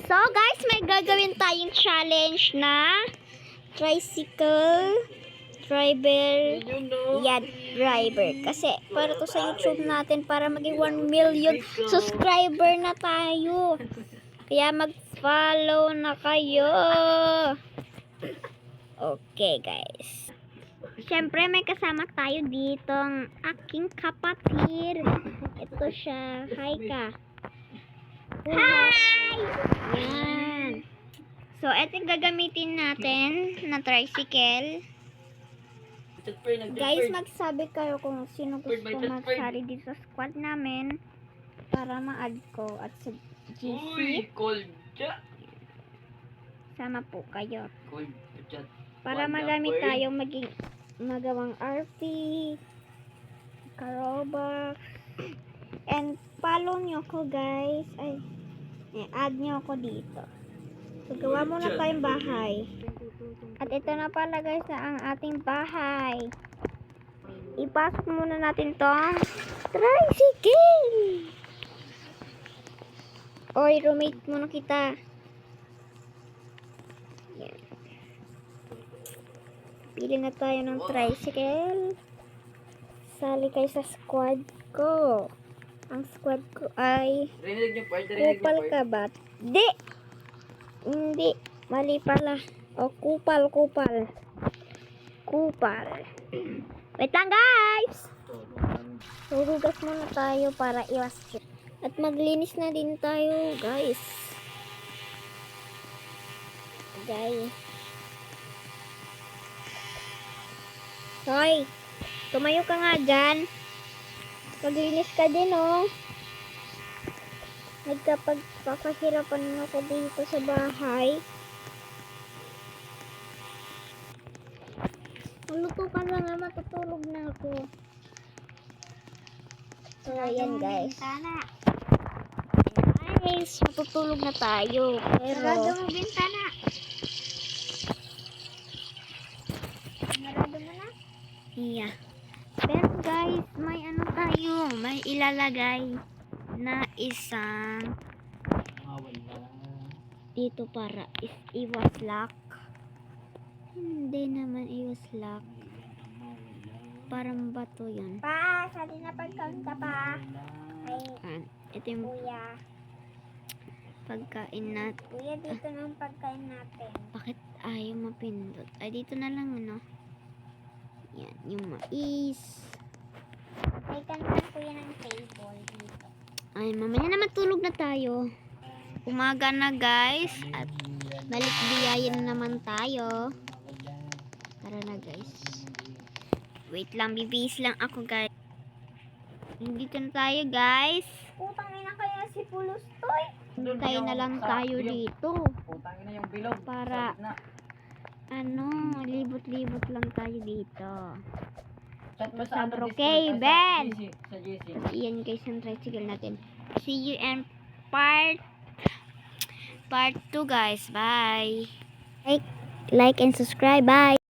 So guys, may gagawin tayong challenge na tricycle driver, driver. Kasi para to sa YouTube natin para maging 1 million subscriber na tayo. Kaya mag-follow na kayo. Okay guys. Siyempre may kasama tayo dito ang aking kapatid. Ito siya. Hi ka. Hi! Yan. So, ito yung gagamitin natin na tricycle. Guys, magsabi kayo kung sino gusto magsali dito sa squad namin para ma-add ko at sa GC. Sama po kayo. Para magamit tayo magawang RP, Karobox, and follow nyo ko guys. Ay, add nyo ako dito. So, gawa muna tayong bahay. At ito na pala guys na ang ating bahay. Ipasok muna natin tong tricycle. Oy, roommate muna kita. Yan. Pili na tayo ng tricycle. Sali kayo sa squad ko. Ang squad ko ay kupal ka ba? Hindi. Mali pala. O, kupal. Wait lang guys! Huhugas muna tayo para iwas check. At maglinis na din tayo guys. Hoy! Tumayo ka nga dyan. Maglinis ka din oh. Nagkapagpapahirapan ako dito sa bahay. Maluto ka na nga, matutulog na ako. So, ayan guys. Guys, matutulog na tayo. Pero, sarado mo bintana. Sarado mo na? Yeah. Pero guys, may ano tayo. May ilalagay na isang dito para iwas lock. Hindi naman iwas lock. Parang bato yan. Pa, sali na pagkain ka pa. Ay, ito yung kuya. Pagkain natin. Kuya, dito na ang pagkain natin. Bakit ayaw mapindot? Ay, dito na lang ano. Yan, yung mais. Ay, kanina kuya ng table dito. Ay, mamaya na matulog na tayo. Umaga na guys. At balik biyayin na naman tayo. Tara na guys. Wait lang, bibihis lang ako guys. Dito na tayo guys. Putang ina kaya si Pulustoy. Tayo na lang tayo dito. Putang ina yung bilog. Para libot-libot lang tayo dito. Sa Brokey, Ben! Iyan guys ang tricycle natin. See you in part 2 guys. Bye! Like and subscribe. Bye!